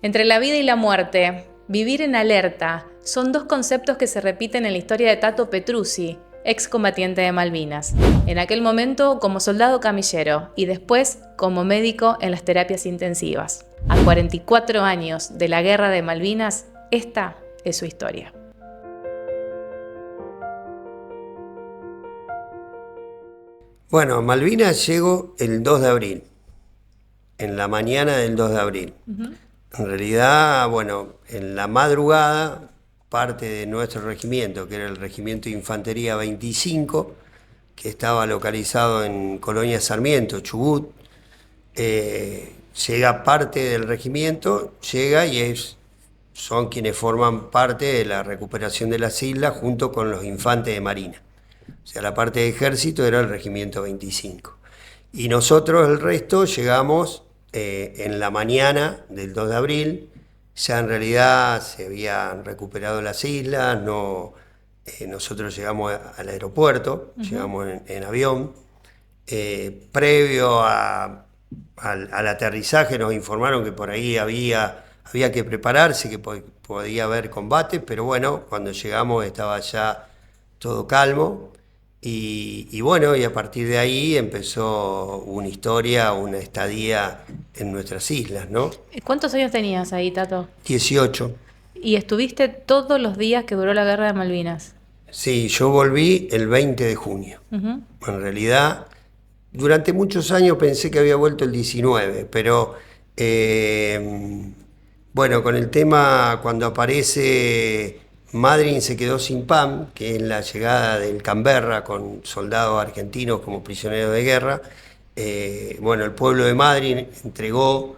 Entre la vida y la muerte, vivir en alerta, son dos conceptos que se repiten en la historia de Tato Petruzzi, excombatiente de Malvinas. En aquel momento como soldado camillero y después como médico en las terapias intensivas. A 44 años de la Guerra de Malvinas, esta es su historia. Bueno, a Malvinas llego el 2 de abril, en la mañana del 2 de abril. En realidad, bueno, en la madrugada, parte de nuestro regimiento, que era el Regimiento de Infantería 25, que estaba localizado en Colonia Sarmiento, Chubut, llega parte del regimiento, llega y son quienes forman parte de la recuperación de las islas junto con los infantes de marina. O sea, la parte de ejército era el Regimiento 25. Y nosotros, el resto, llegamos en la mañana del 2 de abril. Ya en realidad se habían recuperado las islas, nosotros llegamos al aeropuerto, llegamos en avión. Previo al aterrizaje nos informaron que por ahí había que prepararse, que podía haber combate, pero bueno, cuando llegamos estaba ya todo calmo. Y bueno, y a partir de ahí empezó una historia, una estadía en nuestras islas, ¿no? ¿Cuántos años tenías ahí, Tato? 18. ¿Y estuviste todos los días que duró la Guerra de Malvinas? Sí, yo volví el 20 de junio. En realidad, durante muchos años pensé que había vuelto el 19, pero bueno, con el tema cuando aparece Madryn se quedó sin pan, que es la llegada del Canberra con soldados argentinos como prisioneros de guerra. Bueno, el pueblo de Madryn entregó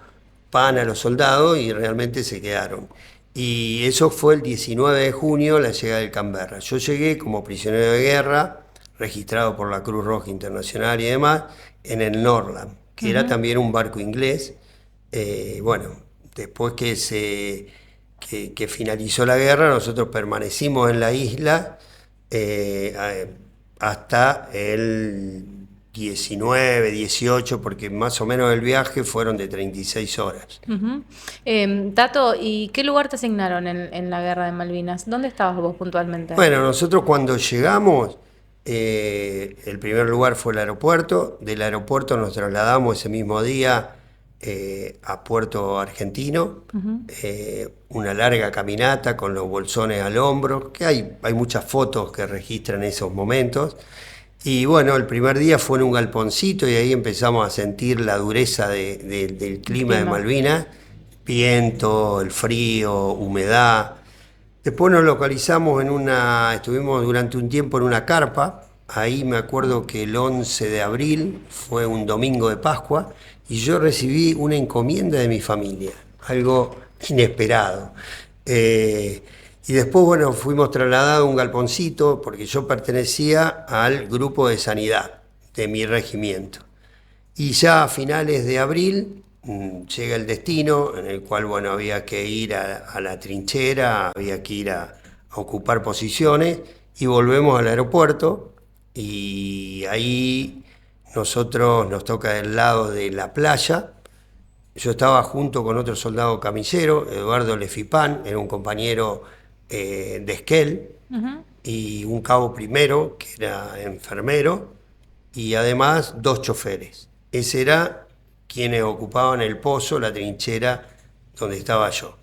pan a los soldados y realmente se quedaron. Y eso fue el 19 de junio, la llegada del Canberra. Yo llegué como prisionero de guerra, registrado por la Cruz Roja Internacional y demás, en el Norland, que era también un barco inglés. Bueno, después que finalizó la guerra, nosotros permanecimos en la isla hasta el 19, 18, porque más o menos el viaje fueron de 36 horas. Tato, ¿y qué lugar te asignaron en la Guerra de Malvinas? ¿Dónde estabas vos puntualmente? Bueno, nosotros cuando llegamos, el primer lugar fue el aeropuerto. Del aeropuerto nos trasladamos ese mismo día a Puerto Argentino, una larga caminata con los bolsones al hombro, que hay muchas fotos que registran esos momentos. Y bueno, el primer día fue en un galponcito y ahí empezamos a sentir la dureza del clima de Malvinas, viento, el frío, humedad. Después nos localizamos estuvimos durante un tiempo en una carpa. Ahí me acuerdo que el 11 de abril fue un domingo de Pascua y yo recibí una encomienda de mi familia, algo inesperado. Y después, bueno, fuimos trasladados a un galponcito porque yo pertenecía al grupo de sanidad de mi regimiento. Y ya a finales de abril llega el destino en el cual, bueno, había que ir a la trinchera, había que ir a ocupar posiciones y volvemos al aeropuerto y ahí nosotros nos toca del lado de la playa. Yo estaba junto con otro soldado camillero, Eduardo Lefipán, era un compañero de Esquel, y un cabo primero, que era enfermero, y además 2 choferes. Ese era quienes ocupaban el pozo, la trinchera donde estaba yo.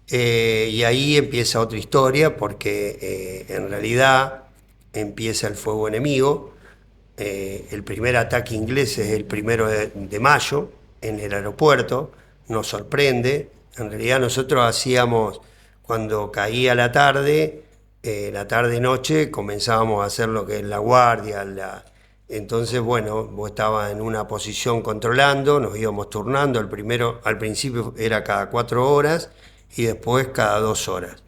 Y ahí empieza otra historia, porque en realidad empieza el fuego enemigo. El primer ataque inglés es el 1 de mayo en el aeropuerto, nos sorprende. En realidad nosotros hacíamos, cuando caía la tarde-noche, comenzábamos a hacer lo que es la guardia. Entonces, bueno, vos estabas en una posición controlando, nos íbamos turnando. Al principio era cada 4 horas y después cada 2 horas.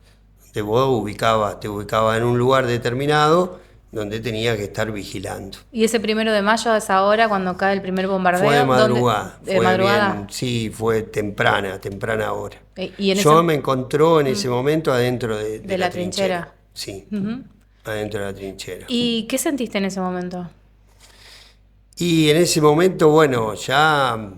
Te ubicabas en un lugar determinado donde tenía que estar vigilando. ¿Y ese 1 de mayo, a esa hora, cuando cae el primer bombardeo? Fue de madrugada. ¿De madrugada? Bien, sí, fue temprana hora. ¿Y Yo me encontró en ese momento adentro de la trinchera? Sí, adentro de la trinchera. ¿Y qué sentiste en ese momento? Y en ese momento, bueno, ya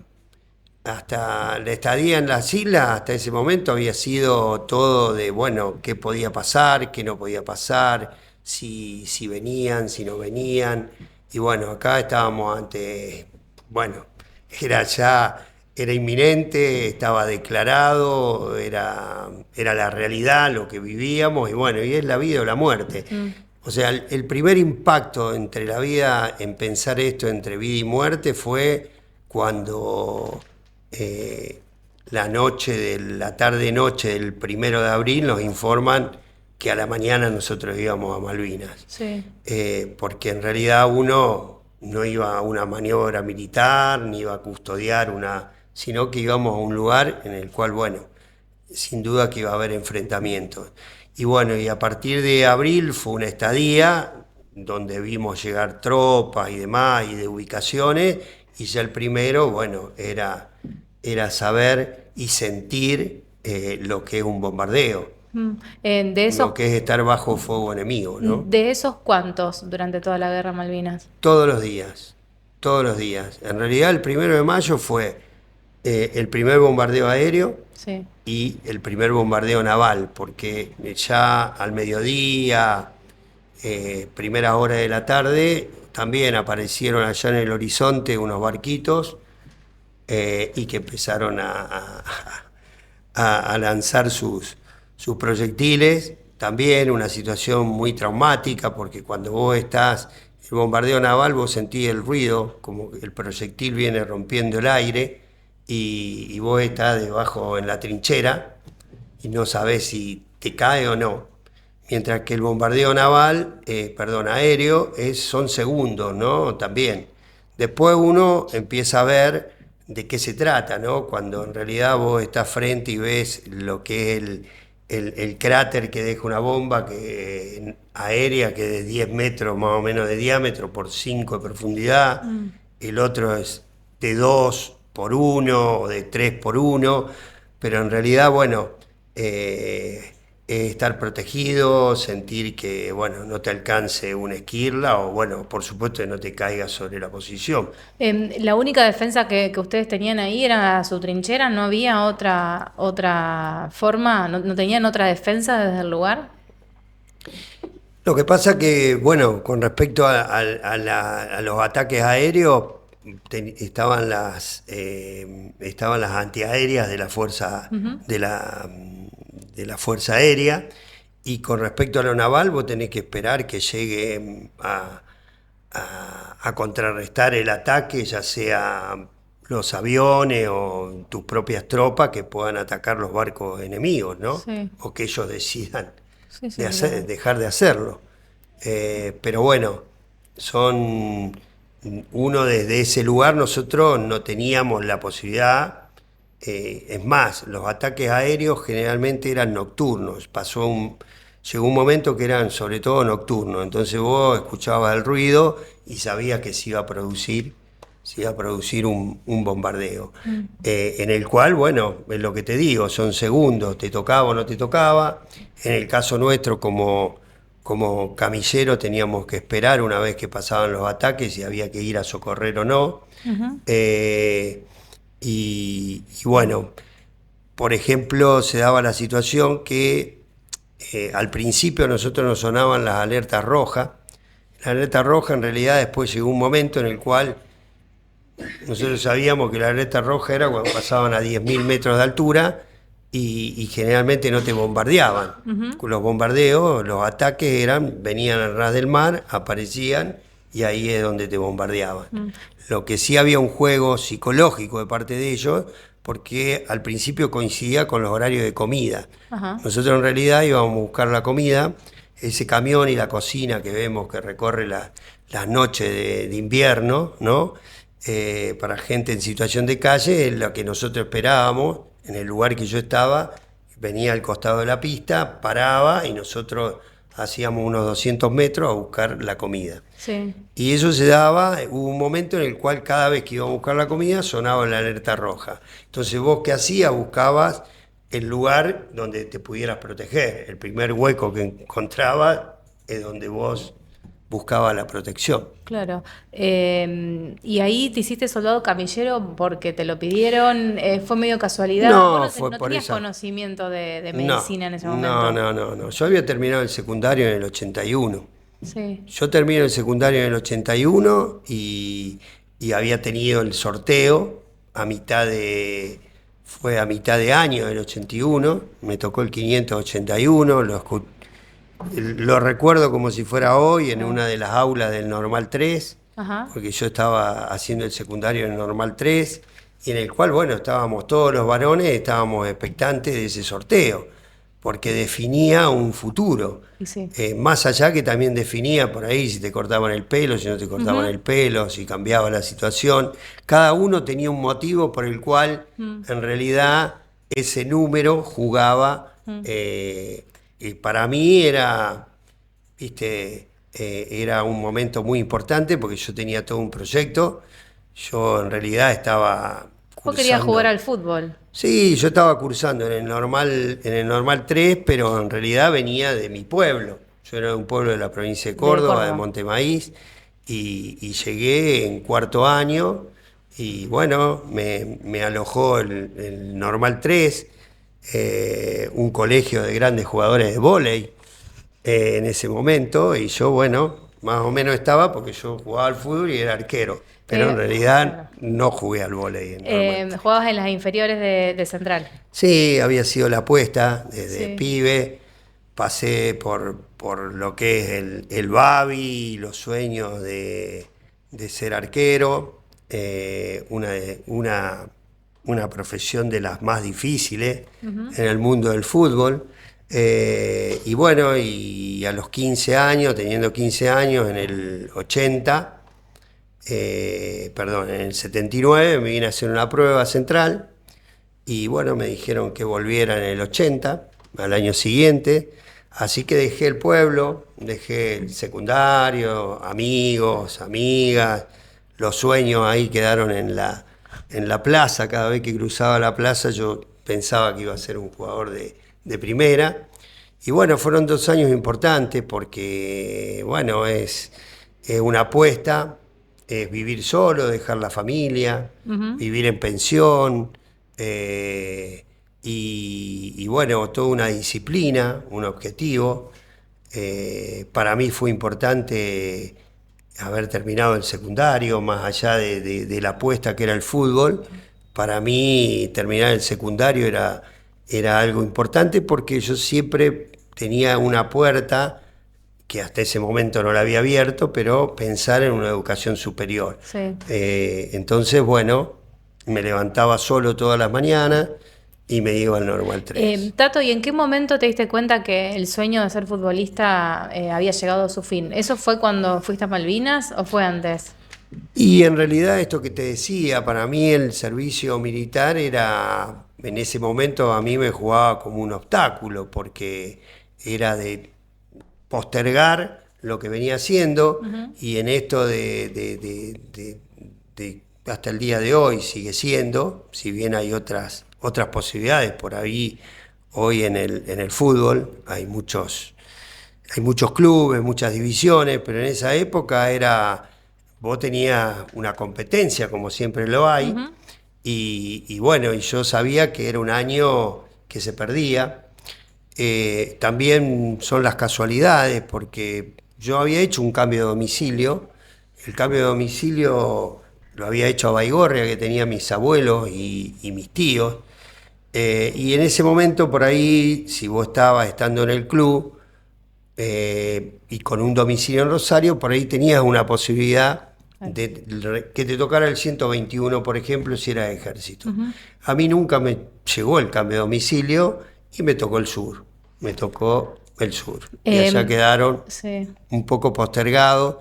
hasta la estadía en las islas, hasta ese momento había sido todo de, bueno, qué podía pasar, qué no podía pasar, si venían, si no venían. Y bueno, acá estábamos ante, bueno, era inminente, estaba declarado, era la realidad, lo que vivíamos, y bueno, y es la vida o la muerte. O sea, el primer impacto entre la vida, en pensar esto entre vida y muerte, fue cuando la tarde-noche del 1 de abril nos informan que a la mañana nosotros íbamos a Malvinas. Sí. Porque en realidad uno no iba a una maniobra militar, ni iba a custodiar sino que íbamos a un lugar en el cual, bueno, sin duda que iba a haber enfrentamientos. Y bueno, y a partir de abril fue una estadía donde vimos llegar tropas y demás, y de ubicaciones, y ya el primero, bueno, era saber y sentir lo que es un bombardeo, De esos, lo que es estar bajo fuego enemigo, ¿no? ¿de esos cuántos durante toda la guerra Malvinas? Todos los días, todos los días. En realidad el 1 de mayo fue el primer bombardeo aéreo, Sí. y el primer bombardeo naval, porque ya al mediodía, primera hora de la tarde, también aparecieron allá en el horizonte unos barquitos y que empezaron a lanzar sus proyectiles. También una situación muy traumática, porque cuando vos estás en el bombardeo naval, vos sentís el ruido, como que el proyectil viene rompiendo el aire, y vos estás debajo en la trinchera y no sabés si te cae o no. Mientras que el bombardeo naval, aéreo, son segundos, ¿no? También. Después uno empieza a ver de qué se trata, ¿no? Cuando en realidad vos estás frente y ves lo que es el cráter que deja una bomba aérea, que es de 10 metros más o menos de diámetro por 5 de profundidad. El otro es de 2 por 1 o de 3 por 1, pero en realidad, bueno, estar protegido, sentir que, bueno, no te alcance una esquirla, o bueno, por supuesto que no te caigas sobre la posición. La única defensa que ustedes tenían ahí era su trinchera, ¿no había otra forma? ¿No tenían otra defensa desde el lugar? Lo que pasa que, bueno, con respecto a los ataques aéreos, estaban las antiaéreas de la fuerza, de la Fuerza Aérea, y con respecto a lo naval, vos tenés que esperar que llegue a contrarrestar el ataque, ya sea los aviones o tus propias tropas que puedan atacar los barcos enemigos, ¿no? Sí. O que ellos decidan Sí, claro. dejar de hacerlo. Pero bueno, uno desde ese lugar nosotros no teníamos la posibilidad. Es más, los ataques aéreos generalmente eran nocturnos. Llegó un momento que eran sobre todo nocturnos. Entonces vos escuchabas el ruido y sabías que se iba a producir un bombardeo. En el cual, bueno, es lo que te digo, son segundos, te tocaba o no te tocaba. En el caso nuestro, como camillero, teníamos que esperar una vez que pasaban los ataques si había que ir a socorrer o no. Y bueno, por ejemplo, se daba la situación que al principio a nosotros nos sonaban las alertas rojas. La alerta roja, en realidad, después llegó un momento en el cual nosotros sabíamos que la alerta roja era cuando pasaban a 10.000 metros de altura, y generalmente no te bombardeaban. Los bombardeos, los ataques venían al ras del mar, aparecían, y ahí es donde te bombardeaban. Lo que sí, había un juego psicológico de parte de ellos, porque al principio coincidía con los horarios de comida. Nosotros en realidad íbamos a buscar la comida, ese camión y la cocina que vemos que recorre las noches de invierno, ¿no? Para gente en situación de calle, es lo que nosotros esperábamos. En el lugar que yo estaba, venía al costado de la pista, paraba, y nosotros hacíamos unos 200 metros a buscar la comida. Sí. Y eso se daba, hubo un momento en el cual cada vez que íbamos a buscar la comida sonaba la alerta roja. Entonces vos, ¿qué hacías? Buscabas el lugar donde te pudieras proteger. El primer hueco que encontrabas es donde vos buscaba la protección. Claro. ¿Y ahí te hiciste soldado camillero porque te lo pidieron? ¿Fue medio casualidad? No, ¿Vos fue no por tenías esa. conocimiento de No, medicina en ese no, momento? no, no, no. Yo había terminado el secundario en el 81. Sí. Yo terminé el secundario en el 81 y había tenido el sorteo fue a mitad de año del 81, me tocó el 581, lo recuerdo como si fuera hoy en una de las aulas del Normal 3, Ajá. porque yo estaba haciendo el secundario en el Normal 3, y en el cual, bueno, estábamos todos los varones, estábamos expectantes de ese sorteo, porque definía un futuro. Y sí. Más allá que también definía por ahí si te cortaban el pelo, si no te cortaban Ujú. el pelo, si cambiaba la situación. Cada uno tenía un motivo por el cual en realidad ese número jugaba. Y para mí era, viste, era un momento muy importante porque yo tenía todo un proyecto. Yo en realidad estaba Vos querías jugar cursando. al fútbol. Sí, yo estaba cursando en el normal 3, pero en realidad venía de mi pueblo. Yo era de un pueblo de la provincia de De Córdoba, de Córdoba. Montemaíz, y llegué en cuarto año y bueno, me alojó el normal 3, un colegio de grandes jugadores de vóley en ese momento, y yo, bueno, más o menos estaba porque yo jugaba al fútbol y era arquero, pero en realidad Claro. no jugué al vóley en normal 3. Jugabas en las inferiores de Central. Sí, había sido la apuesta desde Sí. pibe, pasé por lo que es el Babi, los sueños de ser arquero, una profesión de las más difíciles en el mundo del fútbol. Y bueno, y a los 15 años, teniendo 15 años, en el 80, perdón, en el 79 me vine a hacer una prueba central. Y bueno, me dijeron que volviera en el 80, al año siguiente. Así que dejé el pueblo, dejé el secundario, amigos, amigas, los sueños ahí quedaron en la plaza. Cada vez que cruzaba la plaza yo pensaba que iba a ser un jugador de primera. Y bueno, fueron 2 años importantes porque, bueno, es una apuesta, es vivir solo, dejar la familia, vivir en pensión, y bueno, toda una disciplina, un objetivo. Para mí fue importante haber terminado el secundario, más allá de la apuesta que era el fútbol. Para mí terminar el secundario era algo importante porque yo siempre tenía una puerta que hasta ese momento no la había abierto, pero pensar en una educación superior. Sí. Entonces, bueno, me levantaba solo todas las mañanas y me iba al Normal 3. Tato, ¿y en qué momento te diste cuenta que el sueño de ser futbolista había llegado a su fin? ¿Eso fue cuando fuiste a Malvinas o fue antes? Y en realidad esto que te decía, para mí el servicio militar era, en ese momento a mí me jugaba como un obstáculo, porque era de postergar lo que venía haciendo, y en esto hasta el día de hoy sigue siendo, si bien hay otras posibilidades por ahí. Hoy en el fútbol hay muchos clubes, muchas divisiones, pero en esa época vos tenías una competencia, como siempre lo hay, y bueno, y yo sabía que era un año que se perdía. También son las casualidades, porque yo había hecho un cambio de domicilio. El cambio de domicilio lo había hecho a Baigorria, que tenía mis abuelos y mis tíos. Y en ese momento, por ahí, si vos estabas estando en el club y con un domicilio en Rosario, por ahí tenías una posibilidad de que te tocara el 121, por ejemplo, si era ejército. A mí nunca me llegó el cambio de domicilio y me tocó el sur. Me tocó el sur. Y allá quedaron Sí. un poco postergados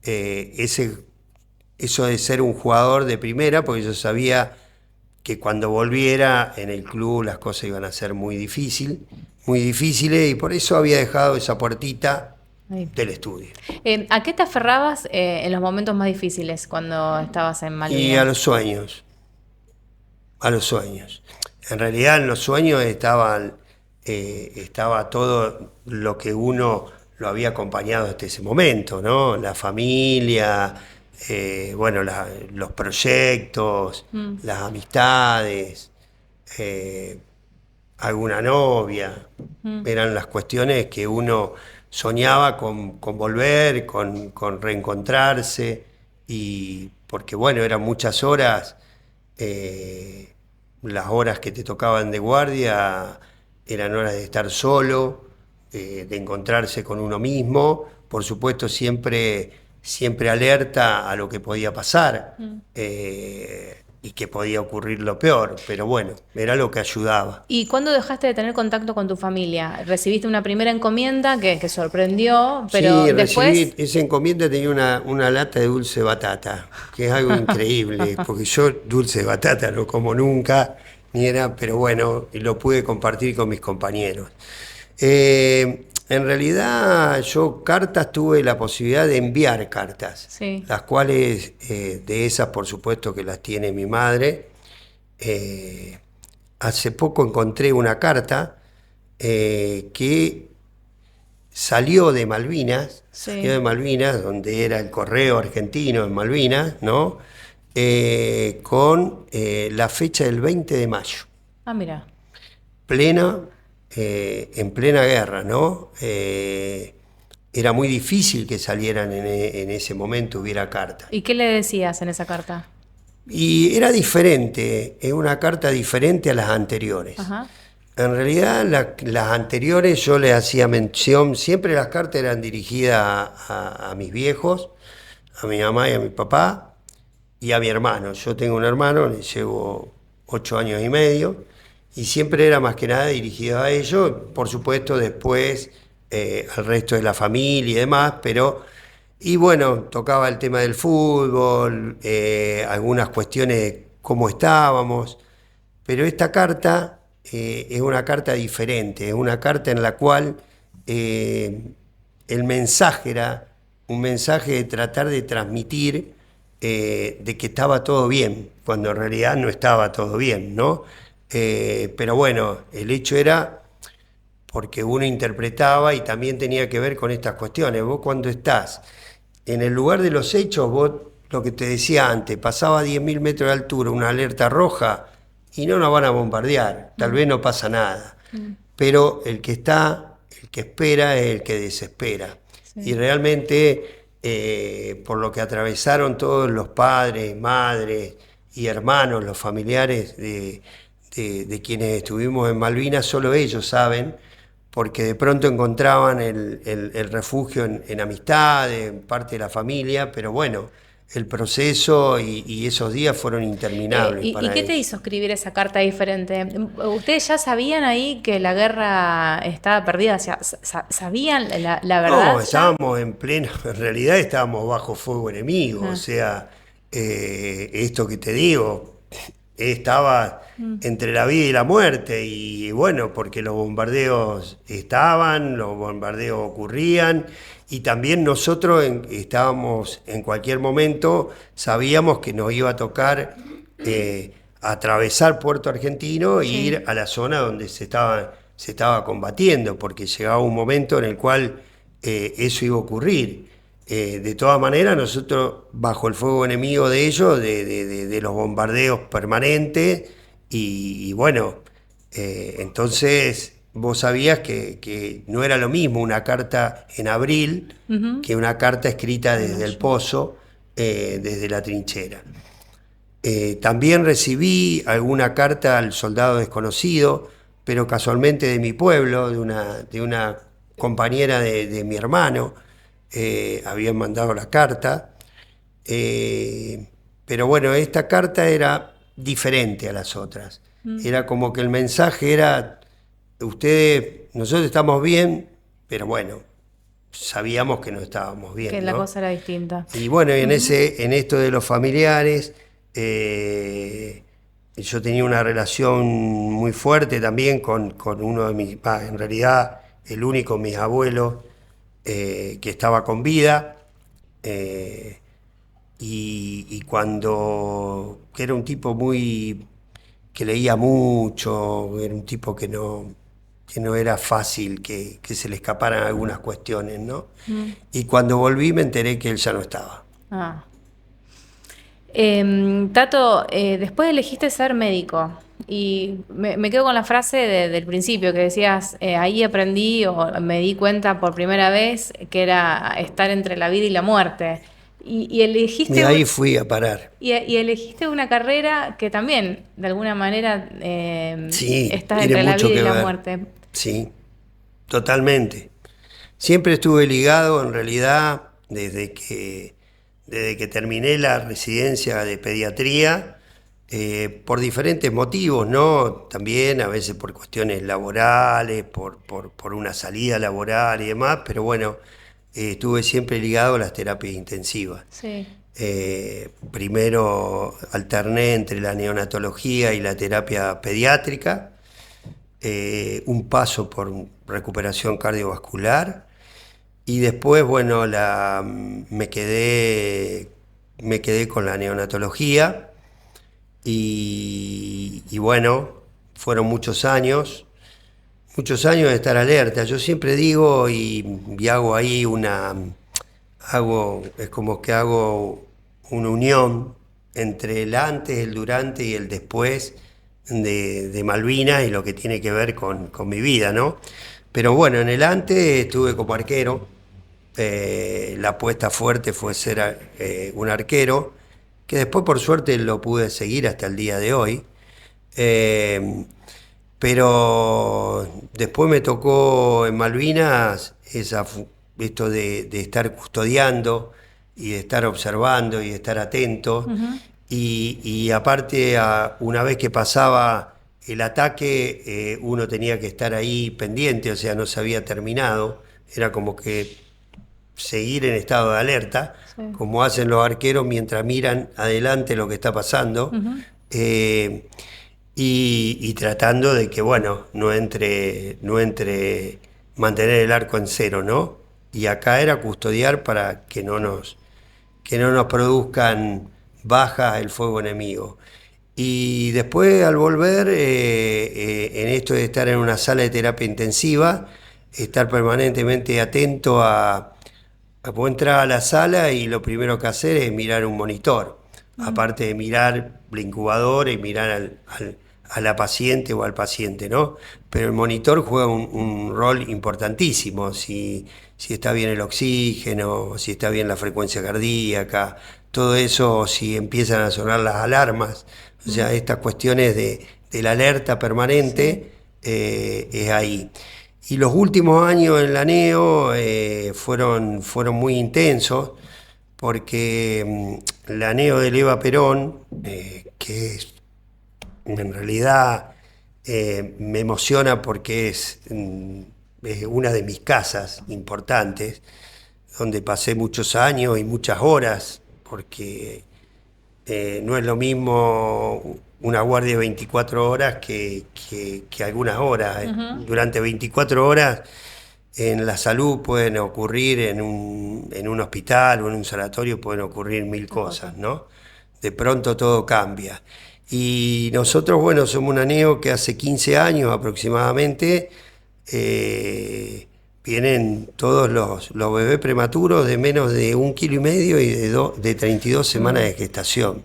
eso de ser un jugador de primera, porque yo sabía que cuando volviera en el club las cosas iban a ser muy difíciles, y por eso había dejado esa puertita Ahí. del estudio. ¿A qué te aferrabas en los momentos más difíciles cuando estabas en Y Malvinas? a los sueños. En realidad en los sueños estaba todo lo que uno lo había acompañado hasta ese momento, ¿no? La familia, bueno, los proyectos, las amistades, alguna novia, eran las cuestiones que uno soñaba con volver, con reencontrarse, y porque bueno, eran muchas horas, las horas que te tocaban de guardia eran horas de estar solo, de encontrarse con uno mismo, por supuesto siempre alerta a lo que podía pasar. Y que podía ocurrir lo peor, pero bueno, era lo que ayudaba. ¿Y cuándo dejaste de tener contacto con tu familia? Recibiste una primera encomienda que sorprendió, pero Sí, después... recibí esa encomienda, tenía una lata de dulce de batata, que es algo increíble, porque yo dulce de batata no como nunca, ni era, pero bueno, y lo pude compartir con mis compañeros. En realidad yo cartas tuve la posibilidad de enviar cartas, Sí. las cuales de esas por supuesto que las tiene mi madre. Eh, Hace poco encontré una carta que salió de Sí. Malvinas, donde era el correo argentino en Malvinas, ¿no? Con la fecha del 20 de mayo, Ah, mira. plena, en plena guerra, ¿no? Era muy difícil que salieran en ese momento, hubiera cartas. ¿Y qué le decías en esa carta? Y era diferente, es una carta diferente a las anteriores. Ajá. En realidad las anteriores yo les hacía mención, siempre las cartas eran dirigidas a mis viejos, a mi mamá y a mi papá y a mi hermano. Yo tengo un hermano, le llevo 8 años y medio, y siempre era más que nada dirigida a ellos, por supuesto después al resto de la familia y demás, pero, y bueno, tocaba el tema del fútbol, algunas cuestiones de cómo estábamos, pero esta carta es una carta diferente, es una carta en la cual el mensaje era un mensaje de tratar de transmitir de que estaba todo bien, cuando en realidad no estaba todo bien, ¿no? Pero bueno, el hecho era porque uno interpretaba y también tenía que ver con estas cuestiones. Vos cuando estás en el lugar de los hechos, vos, lo que te decía antes, pasaba a 10.000 metros de altura una alerta roja y no nos van a bombardear, tal vez no pasa nada. Pero el que está, el que espera es el que desespera. Sí. Y realmente, por lo que atravesaron todos los padres, madres y hermanos, los familiares de quienes estuvimos en Malvinas, solo ellos saben, porque de pronto encontraban el refugio en amistad, en parte de la familia, pero bueno, el proceso y esos días fueron interminables ¿Y para qué te ellos. hizo escribir esa carta diferente? ¿Ustedes ya sabían ahí que la guerra estaba perdida? O sea, ¿sabían la verdad No, ya? estábamos en pleno, en realidad estábamos bajo fuego enemigo, o Ah, sea, esto que te digo, estaba entre la vida y la muerte, y bueno, porque los bombardeos estaban, los bombardeos ocurrían, y también nosotros estábamos en cualquier momento, sabíamos que nos iba a tocar atravesar Puerto Argentino e ir sí. a la zona donde se estaba combatiendo, porque llegaba un momento en el cual eso iba a ocurrir. De todas maneras, nosotros, bajo el fuego enemigo de ellos, de los bombardeos permanentes, y bueno, entonces vos sabías que no era lo mismo una carta en abril Ujú. que una carta escrita En desde el mayo. pozo, desde la trinchera. También recibí alguna carta al soldado desconocido, pero casualmente de mi pueblo, de una compañera de mi hermano, habían mandado la carta. Pero bueno, esta carta era diferente a las otras. Era como que el mensaje era, nosotros estamos bien, pero bueno, sabíamos que no estábamos Que bien, la ¿no? cosa era distinta. Y bueno, Ujú. en esto de los familiares, yo tenía una relación muy fuerte también con uno de en realidad el único de mis abuelos que estaba con vida, eh, y que era un tipo que leía mucho, era un tipo que no, no era fácil que se le escaparan algunas cuestiones, ¿no? Y cuando volví me enteré que él ya no estaba. Ah. Tato, después elegiste ser médico y me quedo con la frase del principio que decías, ahí aprendí o me di cuenta por primera vez que era estar entre la vida y la muerte. Y Y ahí fui a parar. y elegiste una carrera que también, de alguna manera, Sí, está tiene entre la mucho vida y que la ver. muerte. Sí, totalmente. Siempre estuve ligado, en realidad, desde que terminé la residencia de pediatría, por diferentes motivos, ¿no? También a veces por cuestiones laborales, por una salida laboral y demás, pero bueno, estuve siempre ligado a las terapias intensivas. Sí. Primero alterné entre la neonatología y la terapia pediátrica, un paso por recuperación cardiovascular. Y después, bueno, me quedé con la neonatología y bueno, fueron muchos años de estar alerta. Yo siempre digo y hago ahí es como que hago una unión entre el antes, el durante y el después de Malvinas y lo que tiene que ver con mi vida, ¿no? Pero bueno, en el antes estuve como arquero. La apuesta fuerte fue ser un arquero, que después por suerte lo pude seguir hasta el día de hoy. Eh, pero después me tocó en Malvinas esto de estar custodiando y de estar observando y de estar atento. Y aparte, una vez que pasaba el ataque, uno tenía que estar ahí pendiente, o sea, no se había terminado. Era como que seguir en estado de alerta, Sí. como hacen los arqueros mientras miran adelante lo que está pasando, y tratando de que, bueno, no entre mantener el arco en cero, ¿no? Y acá era custodiar para que no nos produzcan bajas el fuego enemigo. Y después al volver, en esto de estar en una sala de terapia intensiva, estar permanentemente atento puedo entrar a la sala y lo primero que hacer es mirar un monitor, aparte de mirar la incubadora y mirar a la paciente o al paciente, ¿no? Pero el monitor juega un rol importantísimo, si está bien el oxígeno, si está bien la frecuencia cardíaca, todo eso, si empiezan a sonar las alarmas, o sea, estas cuestiones de la alerta permanente, es ahí. Y los últimos años en la NEO fueron muy intensos, porque la NEO del Eva Perón, que en realidad me emociona porque es una de mis casas importantes, donde pasé muchos años y muchas horas, porque no es lo mismo una guardia de 24 horas que algunas horas. Durante 24 horas en la salud pueden ocurrir, en un hospital o en un sanatorio pueden ocurrir mil cosas, ¿no? De pronto todo cambia. Y nosotros, bueno, somos una NEO que hace 15 años aproximadamente vienen todos los bebés prematuros de menos de 1,5 kilos y de 32 semanas de gestación.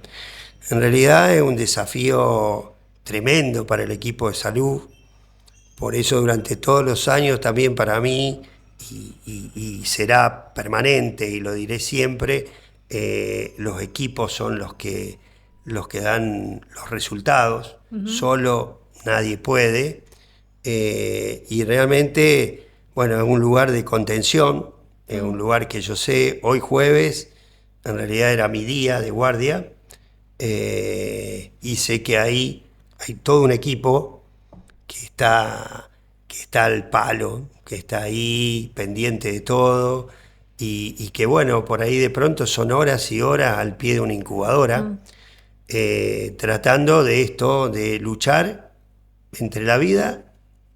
En realidad es un desafío tremendo para el equipo de salud, por eso durante todos los años también para mí, y será permanente y lo diré siempre, los equipos son los que dan los resultados, solo nadie puede, y realmente, bueno, es un lugar de contención, es un lugar que yo sé, hoy jueves, en realidad era mi día de guardia, y sé que ahí hay todo un equipo que está al palo, que está ahí pendiente de todo, y que bueno, por ahí de pronto son horas y horas al pie de una incubadora, tratando de esto, de luchar entre la vida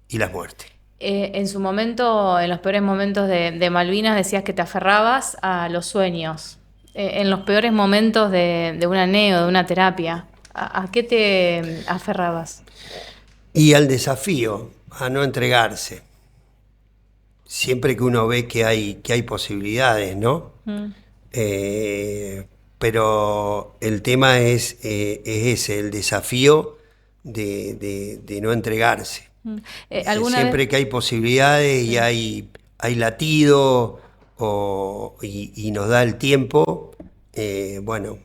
y la muerte. En su momento, en los peores momentos de Malvinas, decías que te aferrabas a los sueños. En los peores momentos de una NEO, de una terapia, ¿a qué te aferrabas? Y al desafío, A no entregarse. Siempre que uno ve que hay posibilidades, ¿no? Pero el tema es ese, el desafío de no entregarse. Siempre que hay posibilidades y hay latido y nos da el tiempo, bueno.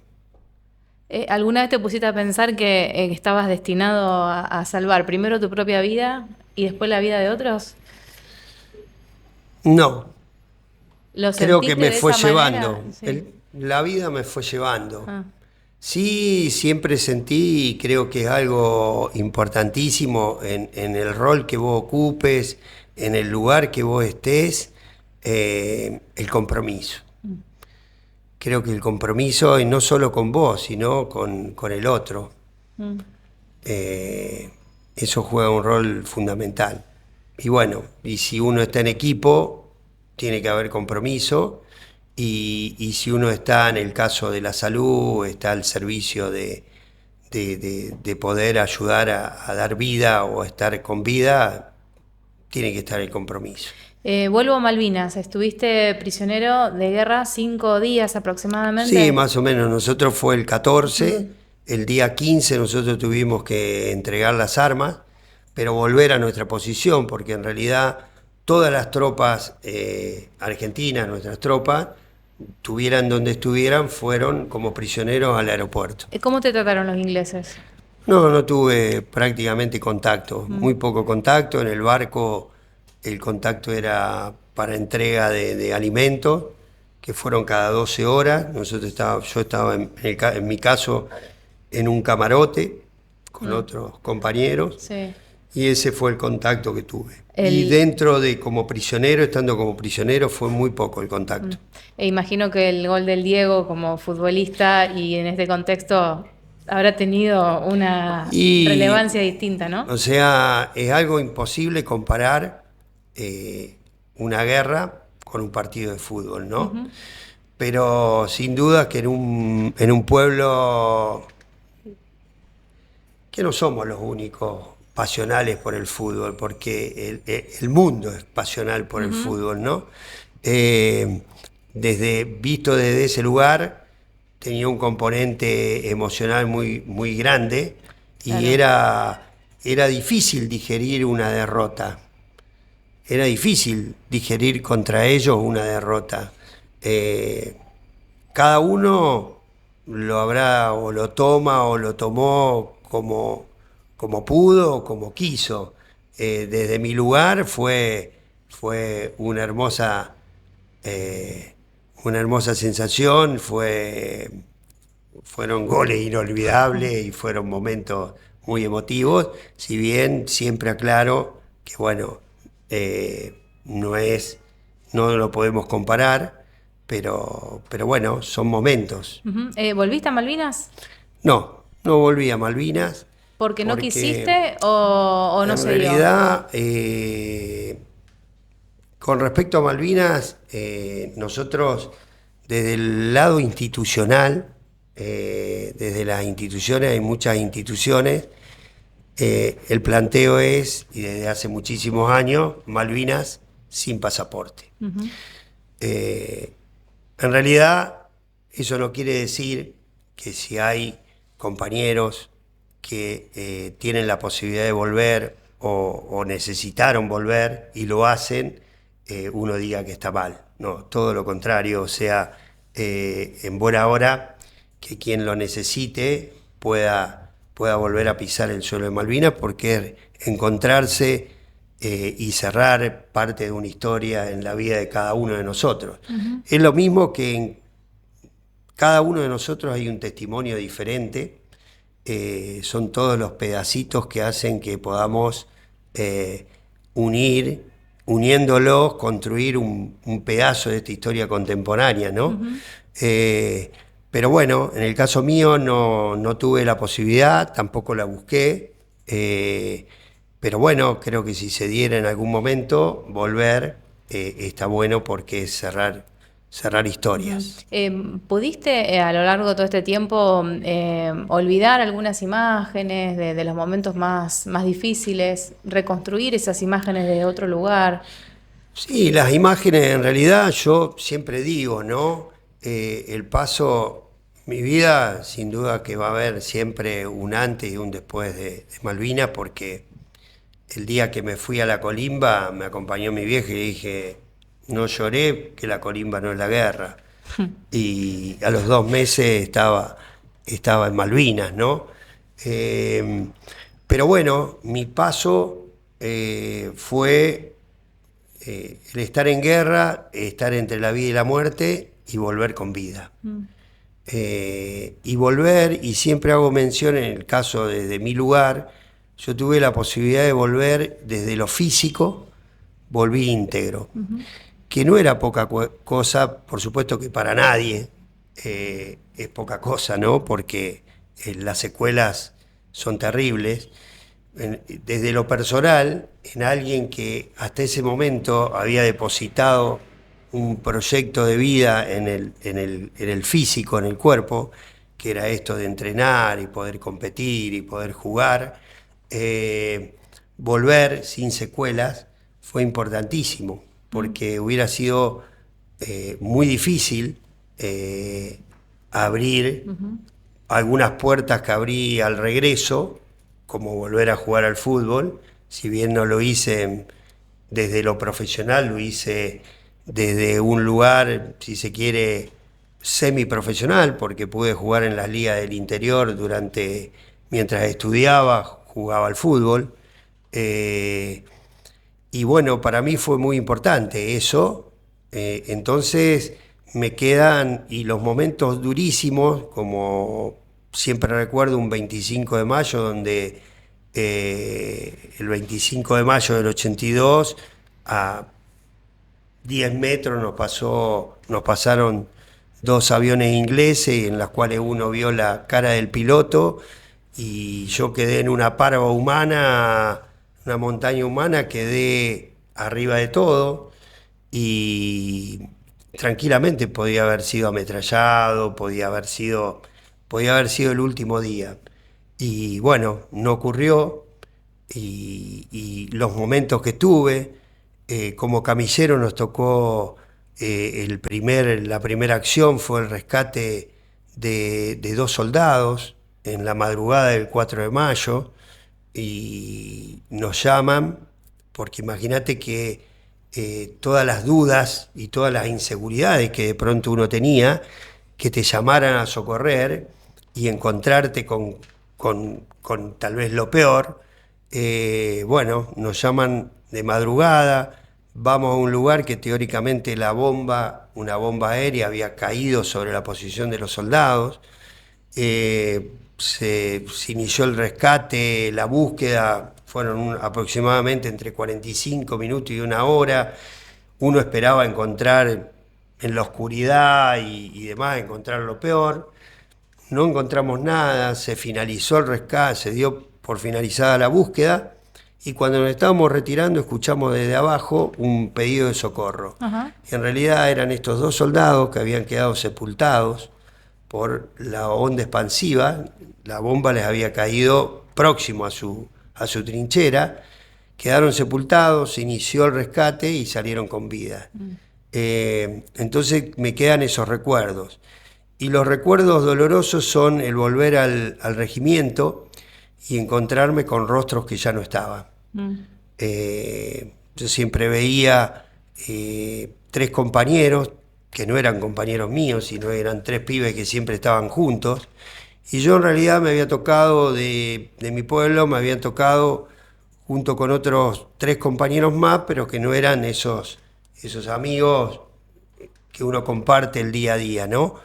¿Alguna vez te pusiste a pensar que estabas destinado a salvar primero tu propia vida y después la vida de otros? No. ¿Lo Creo que sentiste me de fue esa llevando. manera? Sí. La vida me fue llevando. Sí, siempre sentí, y creo que es algo importantísimo en el rol que vos ocupes, en el lugar que vos estés, el compromiso. Creo que el compromiso, y no solo con vos, sino con el otro, eso juega un rol fundamental. Y bueno, y si uno está en equipo, tiene que haber compromiso. Y si uno está en el caso de la salud, está al servicio de poder ayudar a dar vida o a estar con vida, tiene que estar el compromiso. Vuelvo a Malvinas. ¿Estuviste prisionero de guerra 5 días aproximadamente? Sí, más o menos. Nosotros fue el 14, el día 15 nosotros tuvimos que entregar las armas, pero volver a nuestra posición, porque en realidad todas las tropas argentinas, nuestras tropas, estuvieran donde estuvieran, fueron como prisioneros al aeropuerto. ¿Cómo te trataron los ingleses? No tuve prácticamente contacto, muy poco contacto. En el barco el contacto era para entrega de alimentos, que fueron cada 12 horas. Yo estaba en mi caso en un camarote con otros compañeros. Sí. Y ese fue el contacto que tuve. Y dentro de como prisionero, estando como prisionero, fue muy poco el contacto. Imagino que el gol del Diego como futbolista y en este contexto habrá tenido una relevancia distinta, ¿no? O sea, es algo imposible comparar una guerra con un partido de fútbol, ¿no? Pero sin duda que en un pueblo que no somos los únicos pasionales por el fútbol, porque el mundo es pasional por el fútbol, ¿no? Visto desde ese lugar, tenía un componente emocional muy, muy grande y claro. Era difícil digerir una derrota. Era difícil digerir contra ellos una derrota. Cada uno lo habrá o lo toma o lo tomó como pudo o como quiso. Desde mi lugar fue una hermosa sensación, fueron goles inolvidables y fueron momentos muy emotivos, si bien siempre aclaro que bueno, no lo podemos comparar, pero bueno, son momentos. ¿Volviste a Malvinas? No volví a Malvinas. ¿Porque no quisiste o no se dio? En realidad, con respecto a Malvinas, nosotros desde el lado institucional, desde las instituciones, hay muchas instituciones, el planteo es, y desde hace muchísimos años, Malvinas sin pasaporte. En realidad, eso no quiere decir que si hay compañeros que tienen la posibilidad de volver o necesitaron volver y lo hacen, uno diga que está mal. No, todo lo contrario, o sea, en buena hora que quien lo necesite pueda volver a pisar el suelo de Malvinas, porque encontrarse y cerrar parte de una historia en la vida de cada uno de nosotros. Es lo mismo que en cada uno de nosotros hay un testimonio diferente. Son todos los pedacitos que hacen que podamos uniéndolos, construir un pedazo de esta historia contemporánea, ¿no? Pero bueno, en el caso mío no tuve la posibilidad, tampoco la busqué, pero bueno, creo que si se diera en algún momento volver, está bueno porque es cerrar cerrar historias. ¿Pudiste a lo largo de todo este tiempo olvidar algunas imágenes de los momentos más difíciles, reconstruir esas imágenes de otro lugar? Sí, las imágenes en realidad yo siempre digo, ¿no? El paso, mi vida sin duda que va a haber siempre un antes y un después de Malvinas, porque el día que me fui a la colimba me acompañó mi vieja y le dije, no lloré, que la colimba no es la guerra. Y a los 2 meses estaba en Malvinas, ¿no? Eh, pero bueno, mi paso fue el estar en guerra, estar entre la vida y la muerte y volver con vida. Y volver, y siempre hago mención en el caso de mi lugar, yo tuve la posibilidad de volver desde lo físico, volví íntegro, que no era poca cosa, por supuesto que para nadie es poca cosa, ¿no? Porque las secuelas son terribles. Desde lo personal, en alguien que hasta ese momento había depositado un proyecto de vida en el físico, en el cuerpo, que era esto de entrenar y poder competir y poder jugar, volver sin secuelas fue importantísimo, porque hubiera sido muy difícil abrir algunas puertas que abrí al regreso, como volver a jugar al fútbol, si bien no lo hice desde lo profesional, lo hice desde un lugar, si se quiere, semiprofesional, porque pude jugar en las ligas del interior mientras estudiaba, jugaba al fútbol. Y bueno, para mí fue muy importante eso. Entonces me quedan, y los momentos durísimos, como siempre recuerdo un 25 de mayo, donde el 25 de mayo del 82, a 10 metros nos pasaron 2 aviones ingleses, en las cuales uno vio la cara del piloto, y yo quedé en una parva humana, una montaña humana, quedé arriba de todo, y tranquilamente podía haber sido ametrallado, podía haber sido el último día. Y bueno, no ocurrió, y los momentos que tuve, como camillero nos tocó, la primera acción fue el rescate de 2 soldados en la madrugada del 4 de mayo, y nos llaman, porque imagínate que todas las dudas y todas las inseguridades que de pronto uno tenía, que te llamaran a socorrer y encontrarte con tal vez lo peor. Bueno, nos llaman de madrugada, vamos a un lugar que teóricamente una bomba aérea había caído sobre la posición de los soldados. Se inició el rescate, la búsqueda, fueron aproximadamente entre 45 minutos y 1 hora. Uno esperaba encontrar en la oscuridad y demás, encontrar lo peor. No encontramos nada, se finalizó el rescate, se dio por finalizada la búsqueda, y cuando nos estábamos retirando escuchamos desde abajo un pedido de socorro. Y en realidad eran estos 2 soldados que habían quedado sepultados por la onda expansiva. La bomba les había caído próximo a su trinchera, quedaron sepultados, se inició el rescate y salieron con vida. Entonces me quedan esos recuerdos. Y los recuerdos dolorosos son el volver al regimiento y encontrarme con rostros que ya no estaban. Yo siempre veía 3 compañeros, que no eran compañeros míos, sino eran 3 pibes que siempre estaban juntos. Y yo en realidad me había tocado de mi pueblo, me habían tocado junto con otros 3 compañeros más, pero que no eran esos amigos que uno comparte el día a día, ¿no?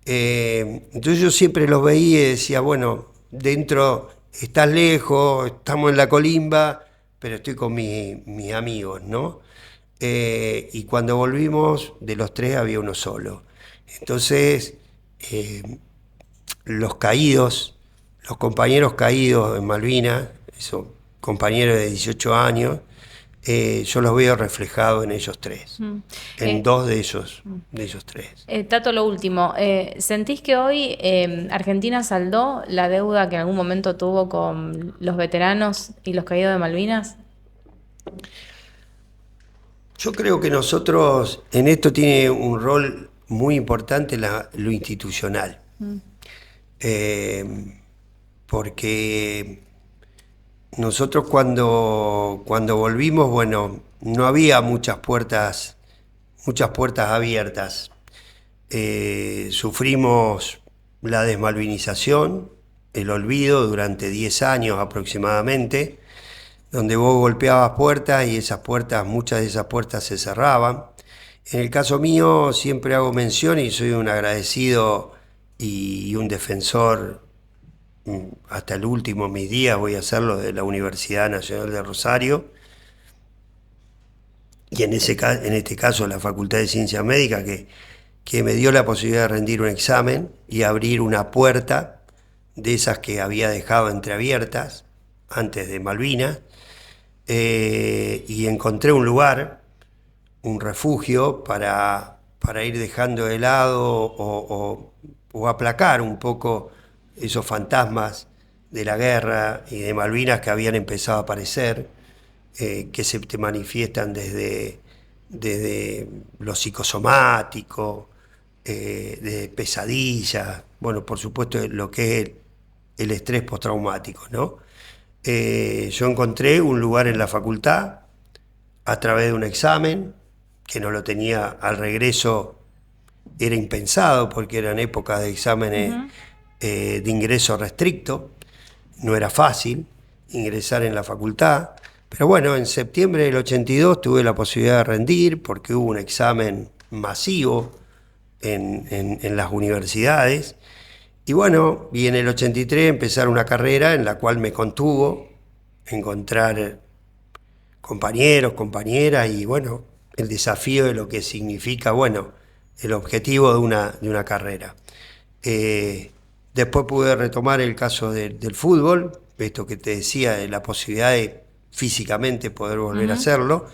Entonces yo siempre los veía y decía, bueno, dentro estás lejos, estamos en la colimba, pero estoy con mis amigos, ¿no? Y cuando volvimos, de los 3 había uno solo. Entonces, los compañeros caídos en Malvinas, esos compañeros de 18 años, yo los veo reflejados en ellos tres, en dos de ellos tres. Tato, lo último, ¿sentís que hoy Argentina saldó la deuda que en algún momento tuvo con los veteranos y los caídos de Malvinas? Yo creo que nosotros, en esto tiene un rol muy importante lo institucional. Porque nosotros cuando volvimos, bueno, no había muchas puertas abiertas. Sufrimos la desmalvinización, el olvido durante 10 años aproximadamente, donde vos golpeabas puertas y muchas de esas puertas se cerraban. En el caso mío siempre hago mención y soy un agradecido y un defensor hasta el último de mis días, voy a hacerlo, de la Universidad Nacional de Rosario, y en este caso la Facultad de Ciencias Médicas, que me dio la posibilidad de rendir un examen y abrir una puerta de esas que había dejado entreabiertas antes de Malvinas, y encontré un lugar, un refugio para ir dejando de lado o aplacar un poco esos fantasmas de la guerra y de Malvinas que habían empezado a aparecer, que se te manifiestan desde lo psicosomático, de pesadillas, bueno, por supuesto lo que es el estrés postraumático, ¿no? Yo encontré un lugar en la facultad a través de un examen, que no lo tenía al regreso, era impensado porque eran épocas de exámenes de ingreso restricto, no era fácil ingresar en la facultad, pero bueno, en septiembre del 82 tuve la posibilidad de rendir porque hubo un examen masivo en las universidades, y bueno, y en el 83 empezar una carrera en la cual me contuvo encontrar compañeros, compañeras, y bueno, el desafío de lo que significa, bueno, el objetivo de una carrera. Después pude retomar el caso del fútbol, esto que te decía, de la posibilidad de físicamente poder volver a hacerlo.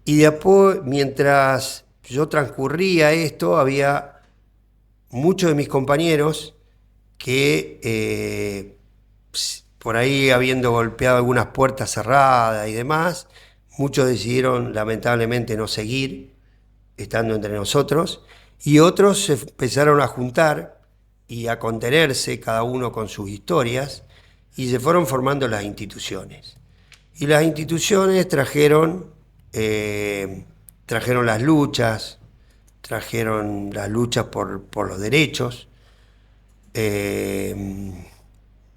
Y después, mientras yo transcurría esto, había muchos de mis compañeros que por ahí, habiendo golpeado algunas puertas cerradas y demás, muchos decidieron lamentablemente no seguir estando entre nosotros, y otros se empezaron a juntar y a contenerse, cada uno con sus historias, y se fueron formando las instituciones. Y las instituciones trajeron las luchas, por los derechos,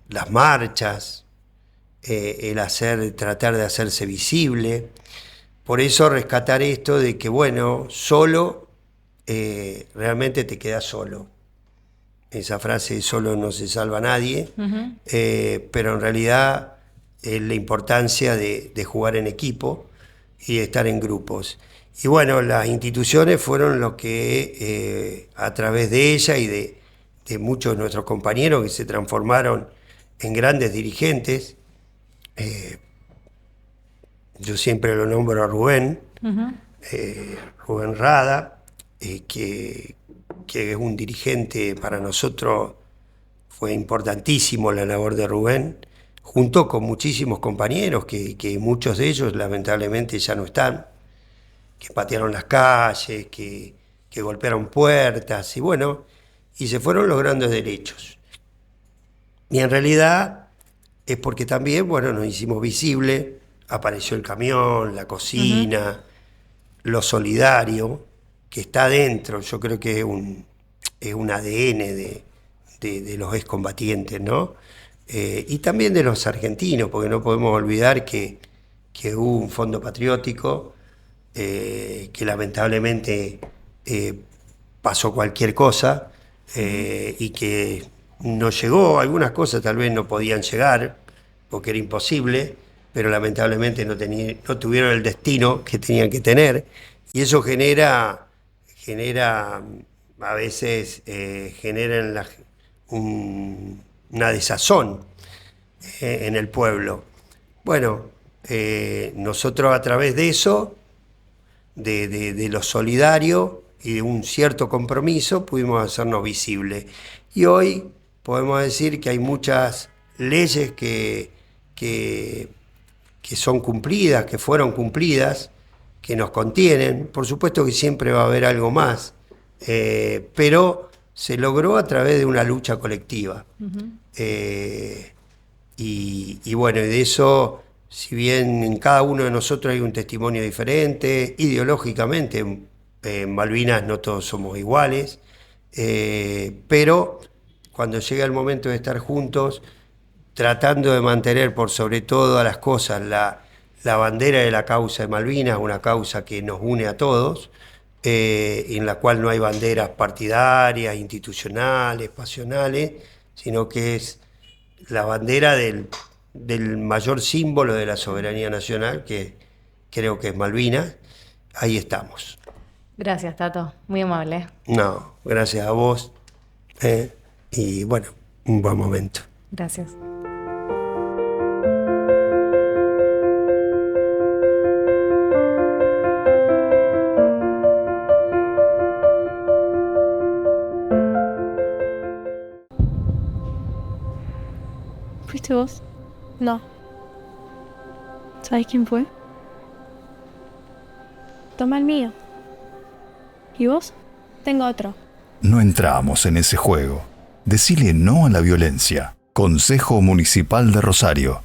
las marchas, tratar de hacerse visible. Por eso rescatar esto de que, bueno, solo, realmente te quedas solo. Esa frase de solo no se salva nadie, pero en realidad es la importancia de jugar en equipo y de estar en grupos. Y bueno, las instituciones fueron lo que, a través de ella y de muchos de nuestros compañeros que se transformaron en grandes dirigentes, yo siempre lo nombro a Rubén, Rubén Rada, que es un dirigente para nosotros, fue importantísimo la labor de Rubén, junto con muchísimos compañeros que muchos de ellos lamentablemente ya no están, que patearon las calles, que golpearon puertas, y bueno, y se fueron logrando derechos. Y en realidad es porque también, bueno, nos hicimos visible, apareció el camión, la cocina, lo solidario, que está dentro, yo creo que es un ADN de los excombatientes, ¿no? Y también de los argentinos, porque no podemos olvidar que hubo un fondo patriótico, que lamentablemente pasó cualquier cosa, y que no llegó, algunas cosas tal vez no podían llegar, porque era imposible, pero lamentablemente no tuvieron el destino que tenían que tener, y eso genera a veces una desazón en el pueblo. Bueno, nosotros a través de eso, de lo solidario y de un cierto compromiso, pudimos hacernos visibles. Y hoy podemos decir que hay muchas leyes que son cumplidas, que fueron cumplidas, que nos contienen. Por supuesto que siempre va a haber algo más, pero se logró a través de una lucha colectiva. Y bueno, y de eso, si bien en cada uno de nosotros hay un testimonio diferente, ideológicamente en Malvinas no todos somos iguales, pero cuando llega el momento de estar juntos, tratando de mantener por sobre todas las cosas la bandera de la causa de Malvinas, una causa que nos une a todos, en la cual no hay banderas partidarias, institucionales, pasionales, sino que es la bandera del mayor símbolo de la soberanía nacional, que creo que es Malvinas. Ahí estamos. Gracias, Tato. Muy amable. No, gracias a vos. Y bueno, un buen momento. Gracias. ¿Fuiste vos? No. ¿Sabés quién fue? Toma el mío. ¿Y vos? Tengo otro. No entramos en ese juego. Decile no a la violencia. Consejo Municipal de Rosario.